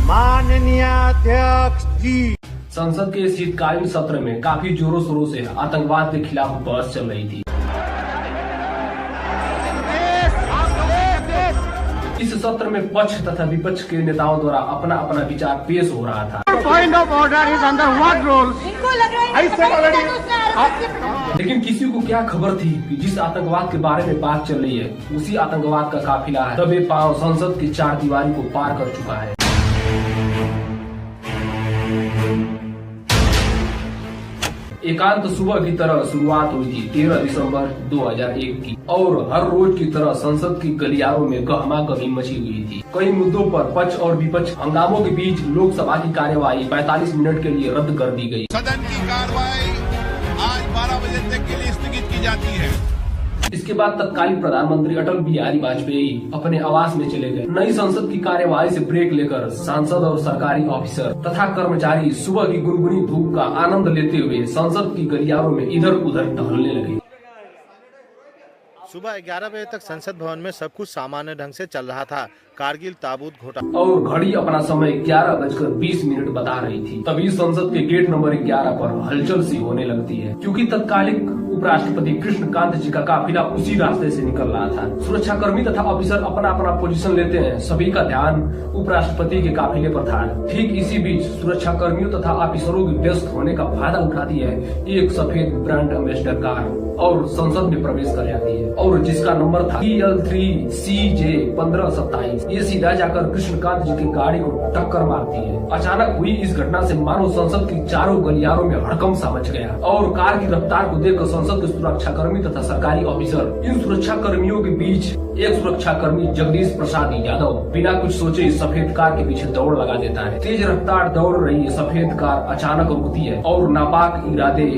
माननीय अध्यक्ष जी। संसद के शीतकालीन सत्र में काफी जोरों शोरों से आतंकवाद के खिलाफ बहस चल रही थी। इस सत्र में पक्ष तथा विपक्ष के नेताओं द्वारा अपना अपना विचार पेश हो रहा था। Point of order is under what rule? लेकिन किसी को क्या खबर थी कि जिस आतंकवाद के बारे में बात चल रही है उसी आतंकवाद का काफिला है दबे पांव संसद की चार दीवारी को पार कर चुका है। एकांत सुबह की तरह शुरुआत हुई थी 13 दिसंबर 2001 की और हर रोज की तरह संसद की गलियारों में गहमा गहमी मची हुई थी। कई मुद्दों पर पक्ष और विपक्ष हंगामों के बीच लोकसभा की कार्यवाही 45 मिनट के लिए रद्द कर दी गई। सदन की कार्रवाई आज 12 बजे तक के लिए स्थगित की जाती है। इसके बाद तत्कालीन प्रधानमंत्री अटल बिहारी वाजपेयी अपने आवास में चले गए। नई संसद की कार्यवाही से ब्रेक लेकर सांसद और सरकारी ऑफिसर तथा कर्मचारी सुबह की गुनगुनी धूप का आनंद लेते हुए संसद की गलियारों में इधर उधर टहलने लगे। सुबह 11 बजे तक संसद भवन में सब कुछ सामान्य ढंग से चल रहा था। कारगिल ताबूत घोटाला और घड़ी अपना समय 11:20 बता रही थी। तभी संसद के गेट नंबर 11 पर हलचल सी होने लगती है, क्योंकि तत्कालीन उपराष्ट्रपति कृष्णकांत जी का काफिला उसी रास्ते से निकल रहा था। सुरक्षा कर्मी तथा ऑफिसर अपना अपना पोजीशन लेते हैं। सभी का ध्यान उपराष्ट्रपति के काफिले पर था। ठीक इसी बीच सुरक्षा कर्मियों तथा ऑफिसरों की व्यस्त होने का फायदा उठाती है एक सफेद ब्रांड एम्बेसडर कार और संसद में प्रवेश कर जाती है और जिसका नंबर था PL3CJ 1527। ये सीधा जाकर कृष्णकांत जी की गाड़ी को टक्कर मारती है। अचानक हुई इस घटना से मानो संसद की चारों गलियारों में हड़कंप सा मच गया और कार की रफ्तार को देखकर संसद के सुरक्षा कर्मी तथा सरकारी ऑफिसर, इन सुरक्षा कर्मियों के बीच एक सुरक्षा कर्मी जगदीश प्रसाद यादव बिना कुछ सोचे सफेद कार के पीछे दौड़ लगा देता है। तेज रफ्तार दौड़ रही सफेद कार अचानक रुकती है और नापाक इरादे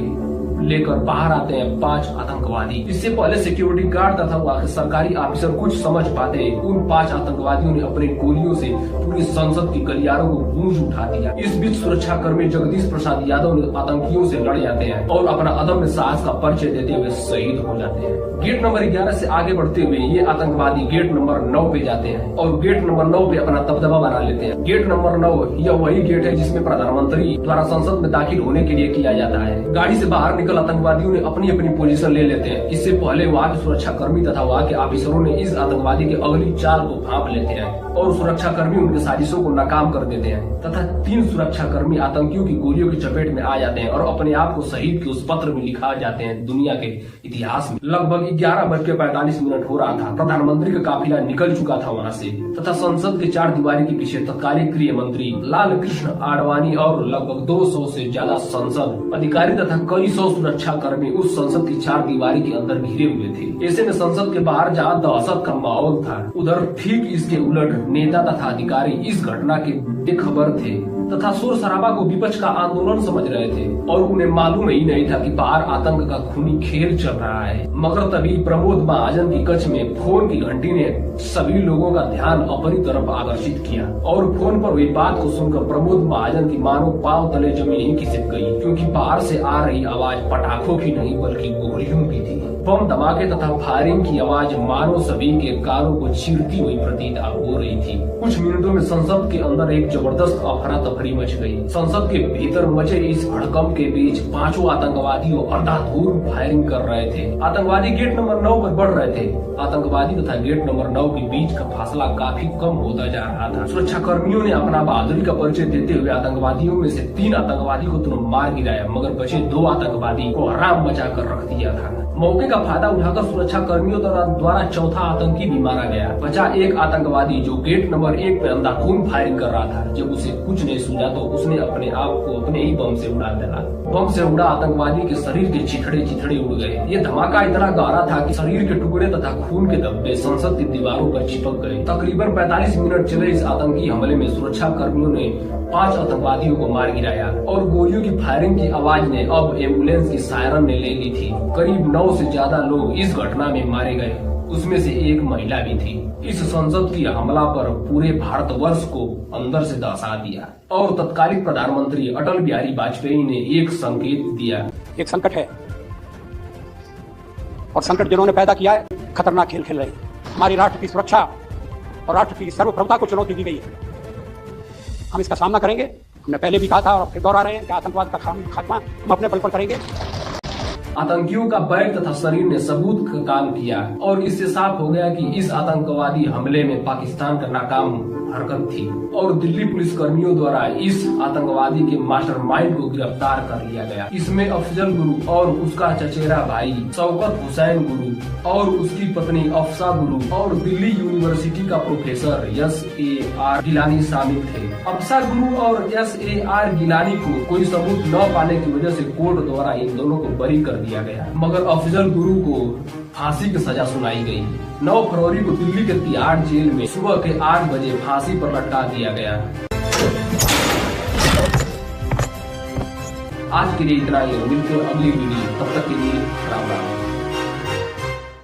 लेकर बाहर आते हैं 5 आतंकवादी। इससे पहले सिक्योरिटी गार्ड तथा सरकारी ऑफिसर कुछ समझ पाते, उन 5 आतंकवादियों ने अपनी गोलियों से पूरी संसद की गलियारों को गूंज उठा दिया। इस बीच सुरक्षा कर्मी जगदीश प्रसाद यादव ने आतंकियों से लड़ जाते हैं और अपना अदम्य साहस का परिचय देते हुए शहीद हो जाते हैं। गेट नंबर 11 से आगे बढ़ते हुए ये आतंकवादी गेट नंबर 9 पे जाते हैं और गेट नंबर 9 पे अपना दबदबा बना लेते हैं। गेट नंबर 9 यह वही गेट है जिसमें प्रधानमंत्री द्वारा संसद में दाखिल होने के लिए किया जाता है। गाड़ी से बाहर निकल आतंकवादियों ने अपनी अपनी पोजीशन ले लेते हैं। इससे पहले वहाँ के सुरक्षा कर्मी तथा वहाँ के ऑफिसरों ने इस आतंकवादी की अगली चाल को भांप लेते हैं और सुरक्षा कर्मी उनकी साजिशों को नाकाम कर देते हैं तथा 3 सुरक्षा कर्मी आतंकियों की गोलियों की चपेट में आ जाते हैं और अपने आप को शहीद के उस पत्र में लिखा जाते हैं दुनिया के इतिहास में। लगभग 11:45 हो रहा था। प्रधानमंत्री का काफिला निकल चुका था वहाँ से तथा संसद के चार दीवारी के पीछे तत्कालीन गृह मंत्री लाल कृष्ण आडवाणी और लगभग 200 से ज्यादा संसद अधिकारी तथा कई सौ सुरक्षा कर्मी उस संसद की चार दीवारी के अंदर घिरे हुए थे। ऐसे में संसद के बाहर जहाँ दहशत का माहौल था, उधर ठीक इसके उलट नेता तथा अधिकारी इस घटना के बेखबर थे तथा शोर शराबा को विपक्ष का आंदोलन समझ रहे थे और उन्हें मालूम ही नहीं था कि बाहर आतंक का खूनी खेल चल रहा है। मगर तभी प्रमोद महाजन की कक्ष में फोन की घंटी ने सभी लोगों का ध्यान अपनी तरफ आकर्षित किया और फोन पर हुई बात को सुनकर प्रमोद महाजन की मानो पांव तले जमीन ही खिसक गई, क्योंकि बाहर से आ रही आवाज पटाखों की नहीं बल्कि गोलियों की थी। बम धमाके तथा फायरिंग की आवाज मानो सभी के कानों को चीरती हुई प्रतीत हो रही थी। कुछ मिनटों में संसद के अंदर एक जबरदस्त अफरा तफरी मच गई। संसद के भीतर मचे इस भड़कम के बीच 5 आतंकवादी अंधाधुंध फायरिंग कर रहे थे। आतंकवादी गेट नंबर 9 पर बढ़ रहे थे। आतंकवादी तथा गेट नंबर 9 के बीच का फासला काफी कम होता जा रहा था। सुरक्षा कर्मियों ने अपना बहादुरी का परिचय देते हुए आतंकवादियों में से 3 आतंकवादी को तुरंत मार गिराया, मगर बचे 2 आतंकवादी को हराम मचा कर रख दिया था। मौके का फायदा उठाकर सुरक्षा कर्मियों द्वारा चौथा आतंकी भी मारा गया। बचा एक आतंकवादी जो गेट नंबर 1 पे अंधाधुंध फायरिंग कर रहा था। जब उसे कुछ नहीं सूझा तो उसने अपने आप को अपने ही बम से उड़ा दिया। बम से उड़ा आतंकवादी के शरीर के चिथड़े उड़ गए। ये धमाका इतना गहरा था कि शरीर के टुकड़े तथा खून के धब्बे संसद की दीवारों पर चिपक गए। तकरीबन 45 मिनट चले इस आतंकी हमले में सुरक्षा कर्मियों ने 5 आतंकवादियों को मार गिराया और गोलियों की फायरिंग की आवाज ने अब एम्बुलेंस की सायरन ने ले ली थी। करीब 9 से ज्यादा लोग इस घटना में मारे गए, उसमें से एक महिला भी थी। इस संसद की हमला पर पूरे भारतवर्ष को अंदर से दहसा दिया और तत्कालीन प्रधानमंत्री अटल बिहारी वाजपेयी ने एक संकेत दिया। एक संकट है और संकट जिन्होंने पैदा किया है खतरनाक खेल खेल रहे हैं। हमारी राष्ट्र की सुरक्षा और राष्ट्र की सर्वप्रभुता को चुनौती दी गई है। हम इसका सामना करेंगे। हमने पहले भी कहा था और फिर दोहरा रहे हैं कि आतंकवाद का खात्मा हम अपने बल पर करेंगे। आतंकियों का बैग तथा शरीर ने सबूत का काम किया और इससे साफ हो गया कि इस आतंकवादी हमले में पाकिस्तान का नाकाम हरकत थी और दिल्ली पुलिस कर्मियों द्वारा इस आतंकवादी के मास्टरमाइंड को गिरफ्तार कर लिया गया। इसमें अफजल गुरु और उसका चचेरा भाई शौकत हुसैन गुरु और उसकी पत्नी अफसा गुरु और दिल्ली यूनिवर्सिटी का प्रोफेसर SAR गिलानी शामिल थे। अफसा गुरु और SAR गिलानी को कोई सबूत न पाने की वजह से कोर्ट द्वारा इन दोनों को बरी कर दिया गया, मगर अफजल गुरु को फांसी की सजा सुनाई गई। 9 फरवरी को दिल्ली के तिहाड़ जेल में सुबह के 8 बजे फांसी पर लटका दिया गया। आज के लिए इतना ही, मिलते हैं अगली वीडियो, तब तक के लिए राम राम।